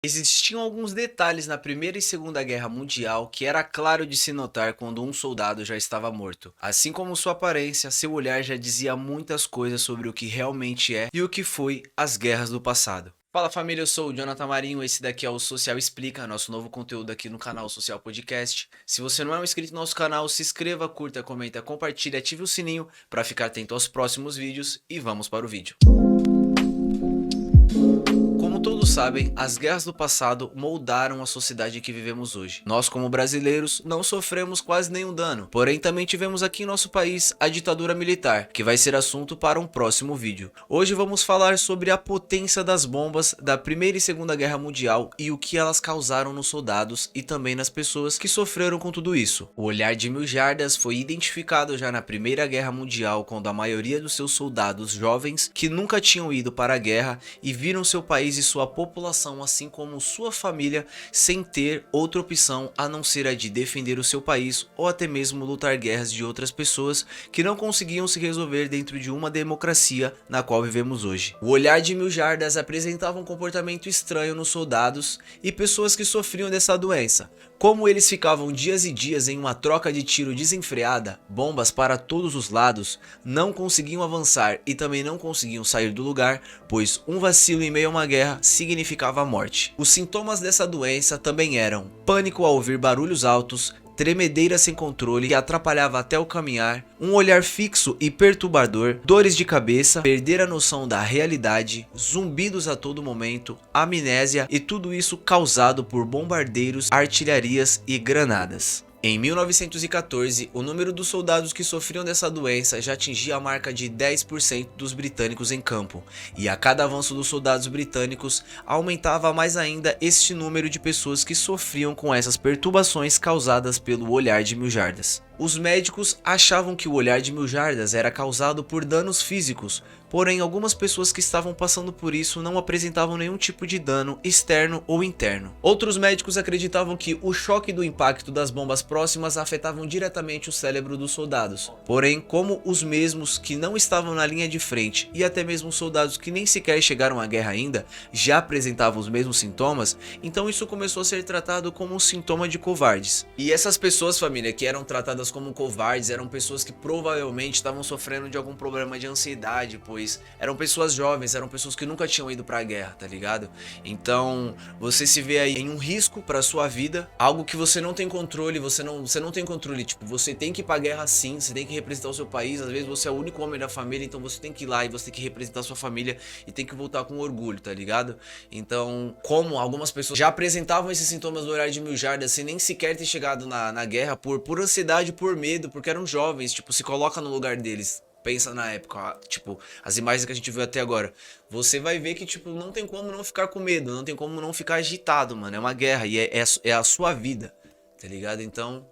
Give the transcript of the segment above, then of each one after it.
Existiam alguns detalhes na Primeira e Segunda Guerra Mundial que era claro de se notar quando um soldado já estava morto. Assim como sua aparência, seu olhar já dizia muitas coisas sobre o que realmente é e o que foi as guerras do passado. Fala família, eu sou o Jonathan Marinho, esse daqui é o Social Explica, nosso novo conteúdo aqui no canal Social Podcast. Se você não é um inscrito no nosso canal, se inscreva, curta, comenta, compartilhe, ative o sininho para ficar atento aos próximos vídeos e vamos para o vídeo. Como todos sabem, as guerras do passado moldaram a sociedade que vivemos hoje. Nós, como brasileiros, não sofremos quase nenhum dano, porém também tivemos aqui em nosso país a ditadura militar, que vai ser assunto para um próximo vídeo. Hoje vamos falar sobre a potência das bombas da Primeira e Segunda Guerra Mundial e o que elas causaram nos soldados e também nas pessoas que sofreram com tudo isso. O olhar de Mil Jardas foi identificado já na Primeira Guerra Mundial, quando a maioria dos seus soldados jovens que nunca tinham ido para a guerra e viram seu país e sua população, assim como sua família, sem ter outra opção a não ser a de defender o seu país ou até mesmo lutar guerras de outras pessoas que não conseguiam se resolver dentro de uma democracia na qual vivemos hoje. O olhar de Mil Jardas apresentava um comportamento estranho nos soldados e pessoas que sofriam dessa doença. Como eles ficavam dias e dias em uma troca de tiro desenfreada, bombas para todos os lados, não conseguiam avançar e também não conseguiam sair do lugar, pois um vacilo em meio a uma guerra significava a morte. Os sintomas dessa doença também eram pânico ao ouvir barulhos altos, tremedeira sem controle que atrapalhava até o caminhar, um olhar fixo e perturbador, dores de cabeça, perder a noção da realidade, zumbidos a todo momento, amnésia e tudo isso causado por bombardeiros, artilharias e granadas. Em 1914, o número dos soldados que sofriam dessa doença já atingia a marca de 10% dos britânicos em campo, e a cada avanço dos soldados britânicos aumentava mais ainda este número de pessoas que sofriam com essas perturbações causadas pelo olhar de Mil Jardas. Os médicos achavam que o olhar de Mil Jardas era causado por danos físicos, porém algumas pessoas que estavam passando por isso não apresentavam nenhum tipo de dano externo ou interno. Outros médicos acreditavam que o choque do impacto das bombas próximas afetavam diretamente o cérebro dos soldados. Porém, como os mesmos que não estavam na linha de frente e até mesmo soldados que nem sequer chegaram à guerra ainda já apresentavam os mesmos sintomas, então isso começou a ser tratado como um sintoma de covardes. E essas pessoas, família, que eram tratadas como covardes eram pessoas que provavelmente estavam sofrendo de algum problema de ansiedade, pois eram pessoas jovens, eram pessoas que nunca tinham ido pra guerra, tá ligado? Então você se vê aí em um risco pra sua vida, algo que você não tem controle, você não tem controle, tipo, você tem que ir pra guerra sim, você tem que representar o seu país, às vezes você é o único homem da família, então você tem que ir lá e você tem que representar a sua família e tem que voltar com orgulho, tá ligado? Então, como algumas pessoas já apresentavam esses sintomas do olhar de Mil Jardas sem nem sequer ter chegado na guerra por ansiedade, por medo, porque eram jovens, tipo, se coloca no lugar deles. Pensa na época, tipo, as imagens que a gente viu até agora. Você vai ver que, tipo, não tem como não ficar com medo, não tem como não ficar agitado, mano. É uma guerra e é a sua vida, tá ligado? Então,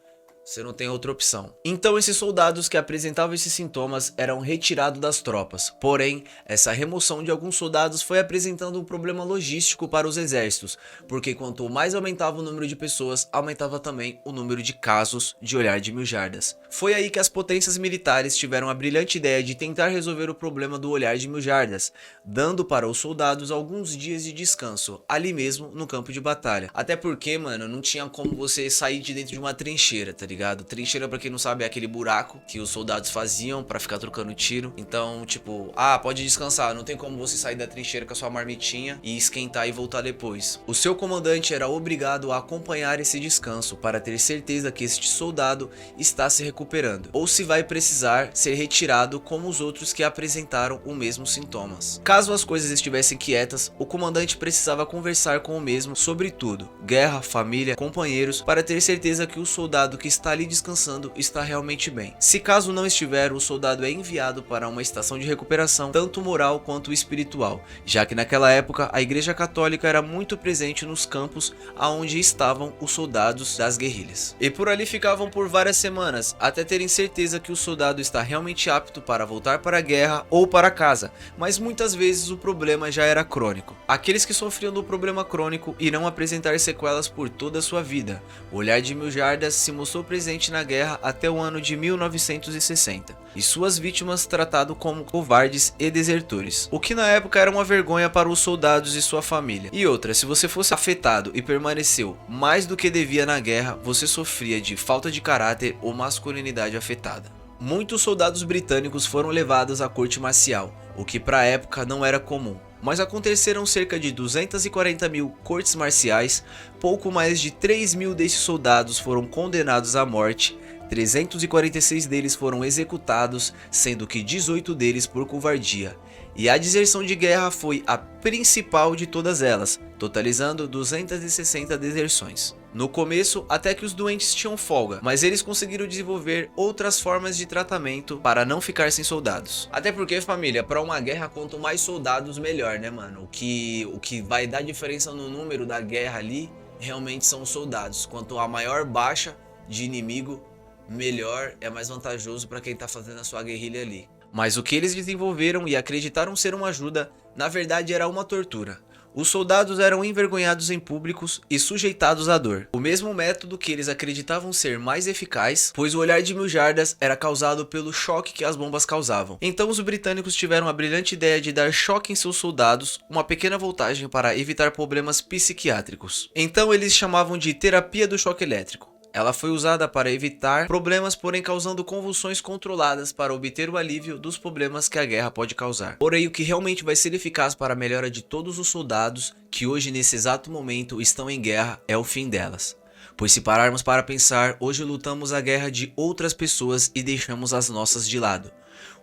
você não tem outra opção. Então esses soldados que apresentavam esses sintomas eram retirados das tropas. Porém, essa remoção de alguns soldados foi apresentando um problema logístico para os exércitos, porque quanto mais aumentava o número de pessoas, aumentava também o número de casos de olhar de Mil Jardas. Foi aí que as potências militares tiveram a brilhante ideia de tentar resolver o problema do olhar de Mil Jardas, dando para os soldados alguns dias de descanso, ali mesmo no campo de batalha. Até porque, mano, não tinha como você sair de dentro de uma trincheira, tá ligado? Trincheira, pra quem não sabe, é aquele buraco que os soldados faziam pra ficar trocando tiro. Então, tipo, pode descansar, não tem como você sair da trincheira com a sua marmitinha e esquentar e voltar depois. O seu comandante era obrigado a acompanhar esse descanso para ter certeza que este soldado está se recuperando, ou se vai precisar ser retirado como os outros que apresentaram os mesmos sintomas. Caso as coisas estivessem quietas, o comandante precisava conversar com o mesmo sobre tudo, guerra, família, companheiros, para ter certeza que o soldado que está ali descansando está realmente bem. Se caso não estiver, o soldado é enviado para uma estação de recuperação, tanto moral quanto espiritual, já que naquela época a Igreja Católica era muito presente nos campos aonde estavam os soldados das guerrilhas. E por ali ficavam por várias semanas, até terem certeza que o soldado está realmente apto para voltar para a guerra ou para casa, mas muitas vezes o problema já era crônico. Aqueles que sofriam do problema crônico irão apresentar sequelas por toda a sua vida. O olhar de Mil Jardas se mostrou presente presente na guerra até o ano de 1960, e suas vítimas tratado como covardes e desertores, o que na época era uma vergonha para os soldados e sua família. E outra, se você fosse afetado e permaneceu mais do que devia na guerra, você sofria de falta de caráter ou masculinidade afetada. Muitos soldados britânicos foram levados à corte marcial, o que para a época não era comum. Mas aconteceram cerca de 240 mil cortes marciais, pouco mais de 3 mil desses soldados foram condenados à morte, 346 deles foram executados, sendo que 18 deles por covardia. E a deserção de guerra foi a principal de todas elas, totalizando 260 deserções. No começo, até que os doentes tinham folga, mas eles conseguiram desenvolver outras formas de tratamento para não ficar sem soldados. Até porque, família, para uma guerra, quanto mais soldados, melhor, né, mano? O que vai dar diferença no número da guerra ali, realmente são os soldados. Quanto a maior baixa de inimigo, melhor, é mais vantajoso para quem tá fazendo a sua guerrilha ali. Mas o que eles desenvolveram e acreditaram ser uma ajuda, na verdade era uma tortura. Os soldados eram envergonhados em públicos e sujeitados à dor. O mesmo método que eles acreditavam ser mais eficaz, pois o olhar de 1000 jardas era causado pelo choque que as bombas causavam. Então os britânicos tiveram a brilhante ideia de dar choque em seus soldados, uma pequena voltagem para evitar problemas psiquiátricos. Então eles chamavam de terapia do choque elétrico. Ela foi usada para evitar problemas, porém causando convulsões controladas para obter o alívio dos problemas que a guerra pode causar. Porém, o que realmente vai ser eficaz para a melhora de todos os soldados que hoje nesse exato momento estão em guerra é o fim delas. Pois se pararmos para pensar, hoje lutamos a guerra de outras pessoas e deixamos as nossas de lado.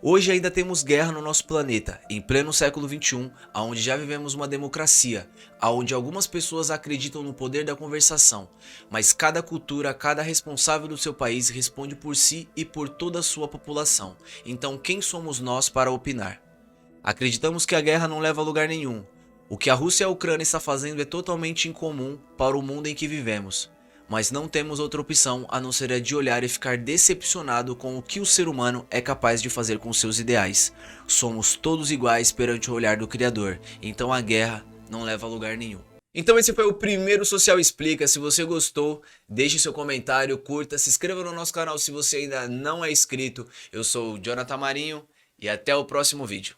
Hoje ainda temos guerra no nosso planeta, em pleno século XXI, onde já vivemos uma democracia, onde algumas pessoas acreditam no poder da conversação, mas cada cultura, cada responsável do seu país responde por si e por toda a sua população. Então quem somos nós para opinar? Acreditamos que a guerra não leva a lugar nenhum. O que a Rússia e a Ucrânia estão fazendo é totalmente incomum para o mundo em que vivemos. Mas não temos outra opção a não ser a de olhar e ficar decepcionado com o que o ser humano é capaz de fazer com seus ideais. Somos todos iguais perante o olhar do Criador, então a guerra não leva a lugar nenhum. Então esse foi o primeiro Social Explica. Se você gostou, deixe seu comentário, curta, se inscreva no nosso canal se você ainda não é inscrito. Eu sou o Jonathan Marinho e até o próximo vídeo.